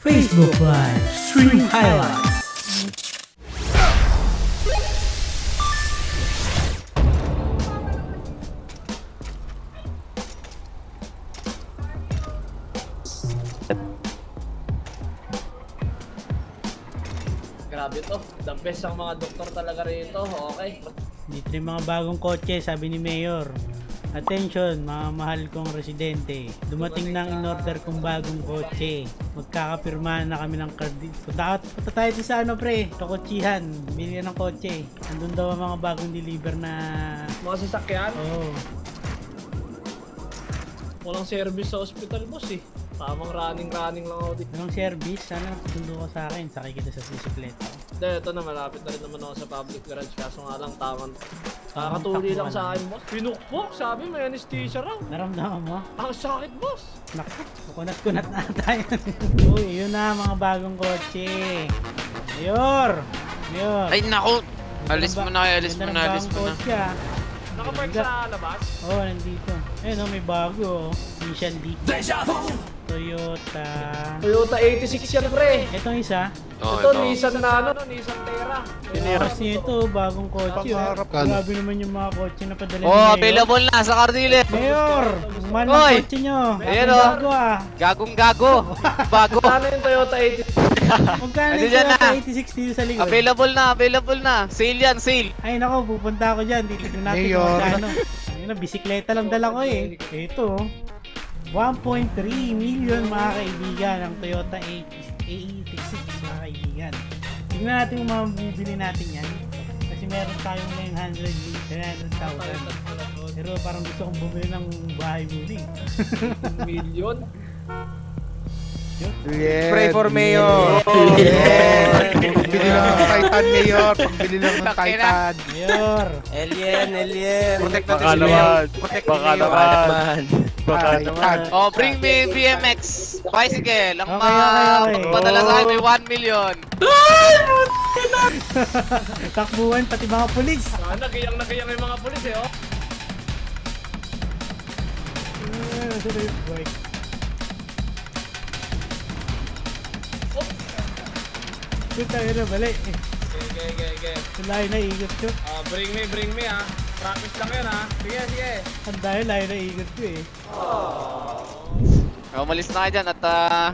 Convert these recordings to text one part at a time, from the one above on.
Facebook Live Stream Highlights. Grabe to, the best ang mga doktor talaga rito, okay? Dito yung mga bagong kotse, sabi ni Mayor. Attention, mga mahal kong residente. Dumating na ang in-order kong bagong kotse. Magkakapirmahan na kami ng card dito. Punta tayo dito sa ano pre, kakotsihan. Bili ng kotse. Andun daw ang mga bagong deliver na... Mga sasakyan, Oh, walang service sa hospital boss eh. Tamang running lang ako dito. anong service? Sana sundo ka sa akin. Sakay kita sa bisikleta. Hindi, ito na, malapit na rin naman ako sa public garage. Kaso nga lang, tamang kakatuli lang sa akin boss. Pinukpok, sabi may anesthesia raw. Naramdaman mo? Ang sakit boss. Naku, kunat-kunat na tayo. Uy, yun na mga bagong kotse. Mayor! Mayor! Ay nako! Alis mo na kayo, alis mo Ganda ng na, alis bagong mo na. kotse ah. Nakapark sa labas. Oo, nandito. Ayun oh, may bago oh. Nissan D. Toyota. Toyota 86 yan pre. Itong isa. Oh, Ito, Nissan na Nissan Terra. Tapos nito, bagong kotse oh. Grabe naman yung mga kotse na padala ni Oh, Mayor. available na sa car dealer. Mayor! Ang mahal ng Oy! kotse nyo. Ayan, Bagong oh. bago ah. Gagong gago. Bago. Ano yung Toyota 86? Magkano Ano yung dyan Toyota na? 86 dito sa likod? Available na. Sale yan, sale. Ay nako, pupunta ako dyan. Titignan natin kung magkano. Ayun na, bisikleta lang dala ko eh. Ito, 1.3 million mga kaibigan ang Toyota A86 mga kaibigan. Tingnan natin kung mabibili natin yan. Kasi meron tayong 900,000. Pero parang gusto kong bumili ng bahay muli. Million? Pray for Mayor. Yeah. Pambili lang ng Titan, Mayor. Pambili lang ng Titan. Mayor! Alien. Protect Baka natin si naman. Mayor. Protect Baka ni Mayor. naman. Titan. Oh, bring me BMX. Bicycle. Ang Okay. padala sa akin may 1 million. Takbuhan pati mga pulis! Nagiyang yung mga pulis eh oh. Ito na yung bike. Ito tayo na bali. Okay. Layo na ikot ko. Bring me ah. Practice lang yun ah. Sige. Ang dahil layo na ikot ko eh. Umalis na kayo dyan at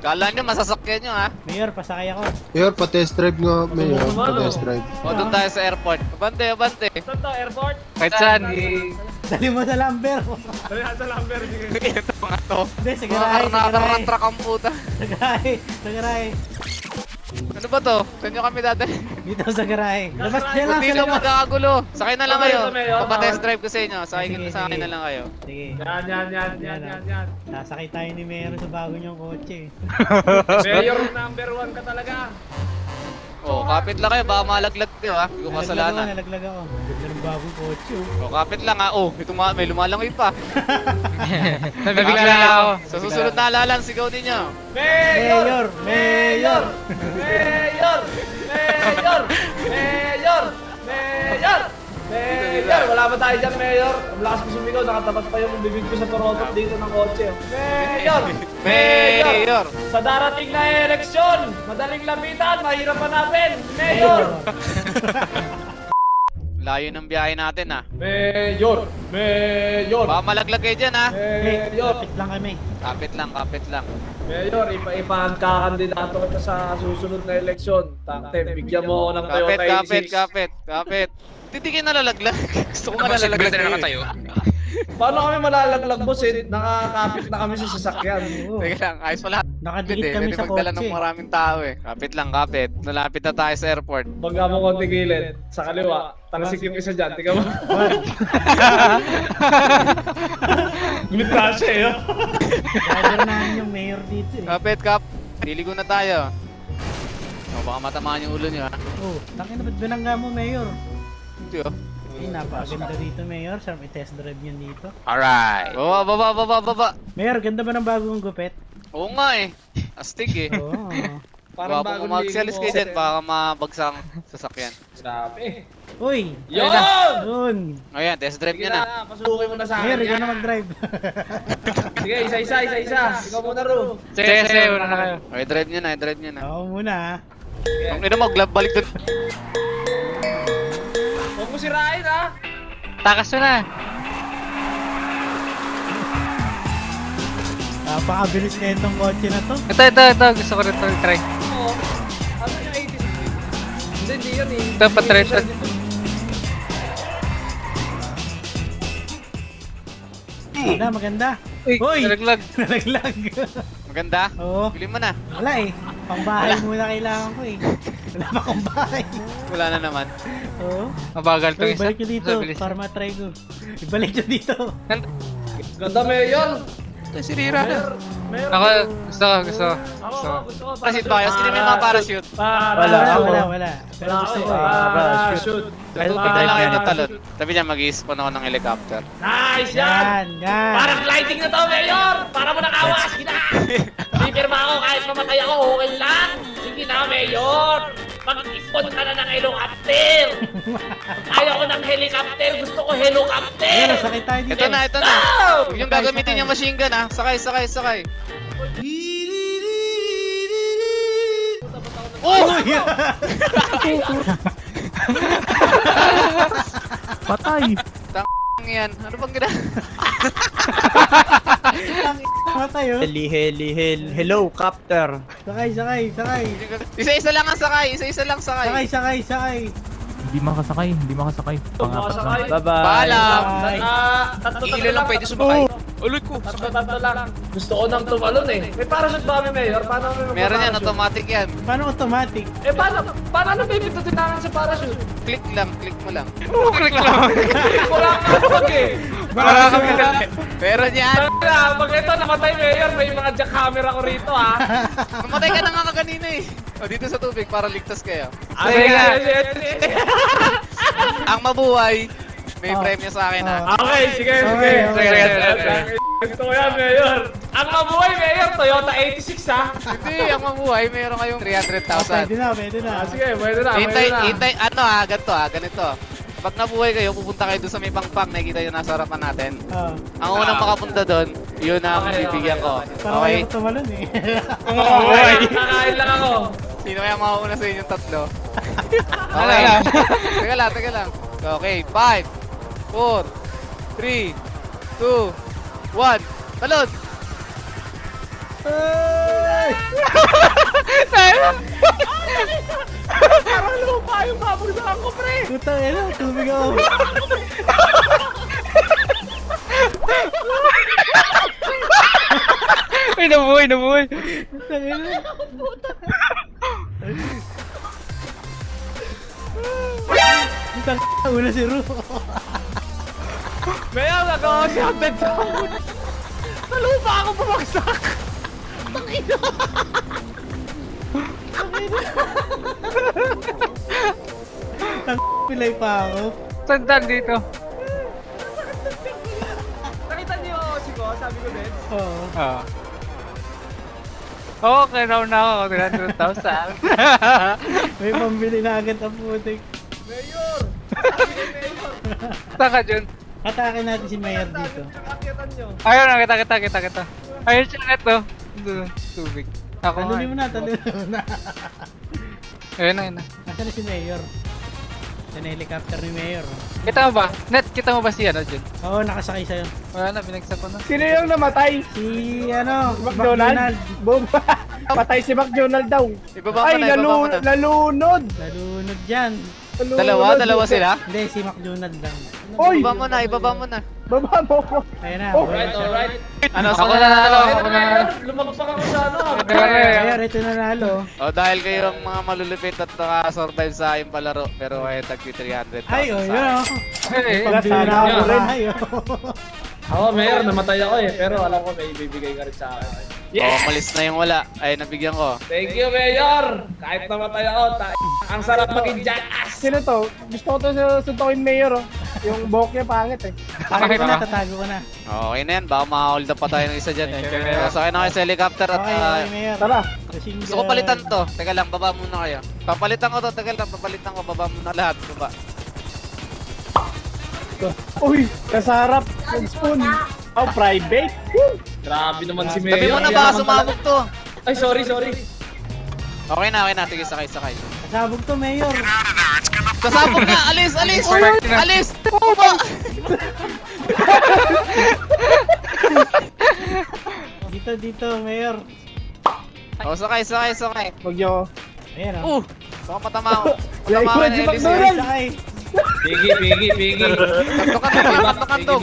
kala nyo masasakyan nyo ha. Mayor, pasakay ako. Mayor, pa-test drive nga, Mayor. Sumama, no? Pa-test drive. O doon tayo sa airport. Abante. Saan to? Airport? Kahit saan. Dali mo sa lumber. Dali sa Lambert. Ito mga to. Hindi, sa Mga garahe, sa karnakan garahe. ng truck ang puta. Sa garahe. Ano ba to? Saan nyo kami dadali? Dito sa garahe. Labas niya lang Hindi sa lang labas. magkakagulo. Sakay na lang kayo. Sakay na, Papa-test drive ko sa inyo. Sakay Sige, sa akin sige. na lang kayo. Sige. Yan. Sasakay tayo ni Mayor sa bago niyong kotse. Mayor number 1 ka talaga. Oh, kapit lang kayo. Baka malaglag kayo ha. Hindi ko kasalanan. Nalaglag ako. Ganda ng bagong kotse oh. Oh, kapit lang ha. Oh, may lumalangoy pa. Nabigla na ako. Sa susunod na alalan, sigaw din nyo. Mayor! Mayor! Mayor! Wala ba tayo dyan, Mayor? Ang lakas ko sumigaw, nakatapat pa yung bibig ko sa torotot dito ng kotse. Mayor! Sa darating na eleksyon, madaling lapitan, mahirap hanapin. Mayor! Layo ng biyahe natin ha. Mayor! Baka malaglag kayo dyan ha. Mayor! Kapit lang kami. Kapit lang. Mayor, ipa-kandidato kita sa susunod na eleksyon. Takte, bigyan mo ako ng Toyota 86. Kapit. Hindi kayo nalalaglag. Gusto ko nalalaglag kayo. Paano kami malalaglag, boss eh? Nakakapit na kami sa sasakyan. Oo. Teka lang, ayos pala. Nakadikit Pwede, kami pwede sa magdala kotse. ng maraming tao eh. Kapit lang. Nalapit na tayo sa airport. Pagka mo konti gilid, sa kaliwa, talasik yung isa dyan. Tika mo. Gumita siya eh. oh. Driver namin yung mayor dito eh. Kapit. Liligo na tayo. O, baka matamaan yung ulo nyo ha. Oh, takin na ba't binangga mo, mayor? Hindi oh. Ay, napakaganda dito, mayor. Sarap i-test drive yan dito. Alright. Baba. Mayor, ganda ba ng bagong gupit? Oo nga eh. Astig eh. Oo. Parang Baka bagong magsialis kayo dyan, baka mabagsak ang sasakyan. Grabe. Uy! Yun! Yun! Ayan, test drive Sige nyo na. na, pasukin mo na sa Mayor, akin. ikaw na mag-drive. Sige, isa-isa. Ikaw muna, Ru. Sige, una na kayo. Okay, drive nyo na, drive nyo na. Ako muna ha. Ang ina mo, glove balik doon. Huwag mo sirain, ha? Takas mo na. Napakabilis na itong kotse na to. Ito. Gusto ko rin ito try. Oo. Ano yung 80? Hindi yan eh. Ito, patry ito. Maganda. Uy, nalaglag. Nalaglag. Maganda? Oo. Bili mo na. Wala eh. Pangbahay muna kailangan ko eh. Wala pa akong bahay. Wala na naman. Oo. Mabagal to Uy, isa. ibalik nyo dito Mabilis. para matry ko. Ibalik nyo dito. Ganda, Mayor. Ito, sinira na. Mayor. Ako, gusto ko. Gusto ko. Parachute ba kayo? Sino may mga parachute? Wala. Pero gusto ko eh. Parachute. Punta lang kayo ng talon. Sabi niya, mag-i-spawn ako ng helicopter. Nice yan! Yan. Parang gliding na to, Mayor! Para mo nakawas! Sige na! Pipirma ako kahit mamatay ako, okay lang! Sige na, Mayor! Mag-spawn ka na ng helicopter! Ayaw ko ng helicopter! Gusto ko helicopter! Ayan, sakay tayo dito. Ito na. Huwag yung gagamitin yung machine gun ha. Sakay. Oh! Patay! Ang yan. Ano bang gina? Ang matay oh. Hello, copter. Sakay. Isa-isa lang ang sakay. Sakay. Hindi makasakay. Makasakay. Paalam. Tatlo lang pwede sumakay. Uloy ko. Tatlo lang. Gusto ko nang tumalon eh. May parachute ba kami, Mayor? Paano kami magpa-parachute? Meron yan, automatic yan. Paano automatic? Eh, paano pipindutin namin sa parachute? Click mo lang. Wala ka kapag eh. Wala kami Meron yan. Pag ito namatay, Mayor, may mga jack camera ko rito ha. Namatay ka na nga kanina eh. O, dito sa tubig para ligtas kayo. Sige. Ang mabuhay, may Oh. premyo sa akin ha. Okay, sige. Okay. Gusto ko yan, Mayor. Ang mabuhay, Mayor, Toyota 86 ha. Hindi, ang mabuhay, meron kayong 300,000. Pwede na. Sige, pwede na. Hintay, ano ha, ganito. Pag nabuhay kayo, pupunta kayo doon sa may pangpang, nakikita yung nasa harapan natin. Ang unang makapunta doon, yun ang Okay, bibigyan ko. Parang Okay? ayaw ko tumalon eh. Kakain lang ako. Sino kaya makauna sa inyong tatlo? Wala Okay. lang. Teka lang. Okay, 5, 4, 3, 2, 1, talon! Parang lupa yung babagsakan ko, pre. Putang ina, tubig ako. Ay, nabuhay. Putang ina. Putang ina, una si Ru. Mayor, nagawa si Hamped sa akin. Sa lupa ako bumagsak. Pilay pa ako. Sandan dito. Nakita niyo si ko, sabi ko din. Oo. Oo. Okay, round na ako. 300,000. May pambili na agad ang putik. Mayor! Sabi ni Mayor. Saka dyan. Atakin natin si Mayor Sabi dito. yung akyatan niyo. Ayun, kita. Ayun siya neto. Doon, tubig. Ako nga. Talunin mo na. Ayun na. Nasaan na si Mayor? Yan ang helicopter ni Mayor. Kita mo ba? Net, kita mo ba siya na dyan? Oo, nakasakay sa'yo. Wala na, binagsak ko na. Sino yung namatay? Si McDonald? Boom. Patay si McDonald daw. Ibaba mo Ay, na. nalunod. Nalunod dyan. Dalawa sila? Hindi, si McDonald lang. Oy, Ibaba mo na. baba mo ko. Ayun na. Oh, Alright, alright. Ano, Ako na nalo. Ayun, Mayor, lumagpak ako sa ano. Mayor, ito nanalo. Dahil kayo ang mga malulupit at naka-survive sa aking palaro, pero kayo tagpi 300,000 Ay, oh, sa yun akin. oh. Hey, Pambili na Sana ako ako rin. bahay, oh. Ako, Mayor, namatay ako eh. Pero alam ko may ibibigay ka rin sa akin. Malis na yung wala. Ay, nabigyan ko. Thank you, Mayor! Kahit namatay ako, ang sarap maging jackass! Sino to? Gusto ko to suntukin mayor oh. Yung buhok niya pangit eh. Tatago ko na, tatago ko na. Okay na yan, baka ma-hold up pa tayo ng isa dyan. Sakay na kayo sa helicopter at Okay, okay, Mayor. Tara. Kasing gusto ko palitan to. Teka lang, baba muna kayo. Papalitan ko to, teka lang, papalitan ko, baba muna lahat. Baba. Uy, nasa harap. Nag-spoon. Oh, private. Woo! Grabe naman si Mayor. Sabi mo na Yan baka naman sumabog to. pala- Ay, sorry. Okay na. Sige, sakay. Kasabog to, Mayor. Kasabog na! Alis! Perfect na. Alis! Baba! Dito, Mayor. O, sakay. Huwag niyo. Ayan, oh. Baka matama ako. Wala, Matama ikot ka si na, Elise. McDonald. Sakay. Pigi. Kantong.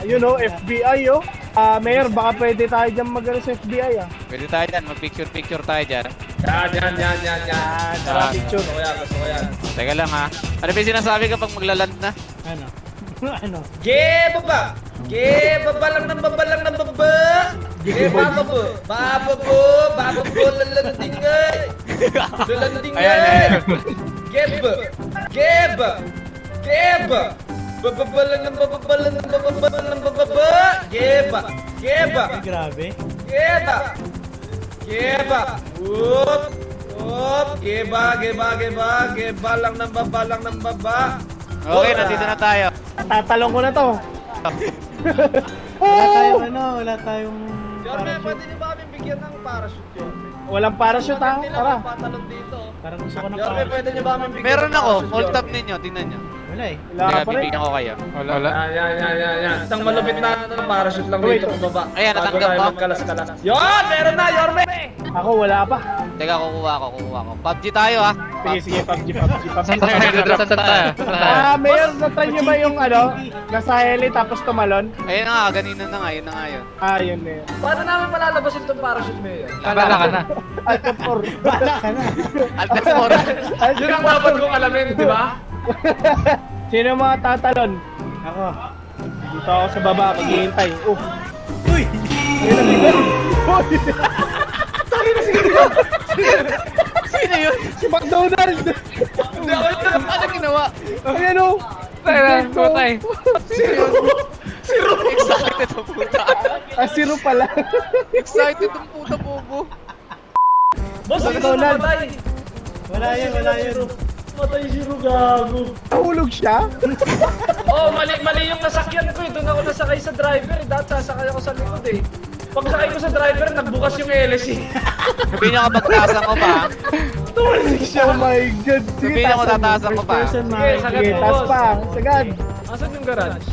Ayun oh, FBI oh. Mayor, baka pwede tayo dyan mag sa FBI ah. Pwede tayo dyan, mag-picture tayo dyan. Yan. Tara, picture. Gusto ko yan. Teka lang ha. Ano ba yung sinasabi kapag maglaland na? Ano? Ano? Baba lang ng baba. Bababo, lalandingay. Ayan. Bababa lang ng baba. Ay, grabe. Geba lang ng baba. Okay, nandito na tayo. Tatalong ko na to. Wala tayong Yorme, parachute. pwede niyo ba kami bigyan ng parachute yun? Walang parachute ha. Tara. Patalon dito. Parang gusto ko ng Yorme, parachute. pwede niyo ba kami bigyan Meron ng ako, parachute, full Yorme? tap ninyo, tingnan nyo. Wala eh. Wala ka Teka, pa rin. bibigyan ko kayo. Wala. Yan. Isang malupit na parachute lang Wait. dito pababa. Ayan, Bago natanggap tayo ba? magkalas-kalas. Yon! Meron na, Yorme! Ako wala pa. Teka, kukuha ko. PUBG tayo ha. Sige, PUBG. Saan tayo? Mayor, natry niyo ba yung nasa heli tapos tumalon? Ayun na nga, ganina na nga, yun na nga yun. Yun Mayor. Paano namin malalabasin itong parachute, Mayor? Bala ka na. Alcapor. Bala ka na. Altasmore. Yun ang dapat kong alamin, di ba? Sino mga tatalon? Ako. Dito ako sa baba, maghihintay. Uy! Sino yun? Si McDonald! Hindi ako yun. Ano ginawa? Ayan o! Tayo na, patay. Excited ang puta. Zero pala. Excited ang puta, bobo. Boss, sino McDonald. namatay? Wala yun. Matay zero, gago. Nahulog siya? Oh, mali yung nasakyan ko eh. Doon ako nasakay sa driver eh. Dati sasakay ako sa likod eh. Pag sakay ko sa driver, nagbukas yung LSE. Sabihin nyo kapag taasan ko pa. Oh my God! Sabihin nyo kung tataasan ko pa. Person, Sige, mga sagad Sige, mo, taas boss. pa. Sagad. Asan yung garage?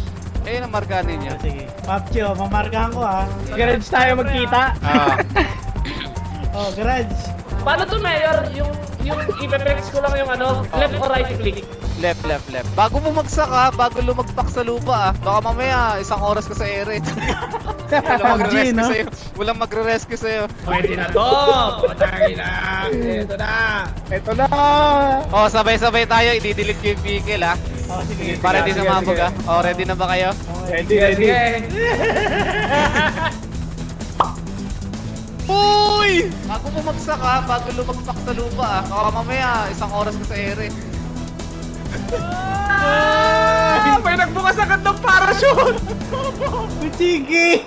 Ayun ang marka ninyo. Sige. PUBG, oh. Mamarkahan ko, ha. Garage tayo magkita. Oh, garage. Paano to, Mayor? Yung i-flex ko lang yung left or right click. Left. Bago bumagsak ha, bago lumagpak sa lupa baka mamaya 1 oras ka sa ere. Walang PUBG, magre-rescue no? sa'yo. Walang magre-rescue sa'yo. Pwede na to! Patay na! Ito na! Ito na. Oh, sabay-sabay tayo, i-delete ko yung vehicle ha. Oh, sige. Para di sige, sumabog sige. ha. Oh, ready na ba kayo? Ready. Sige! Uy! Bago bumagsak ha, bago lumagpak sa lupa baka mamaya 1 oras ka sa ere. May nagbukas agad ng parachute! Sige!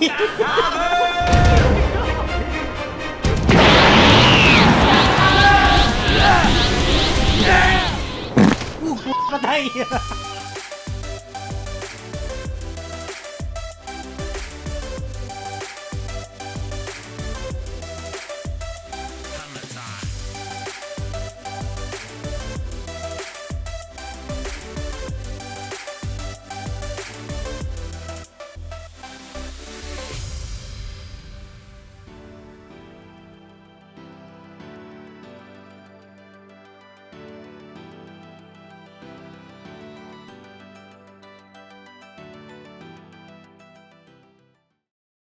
Patay!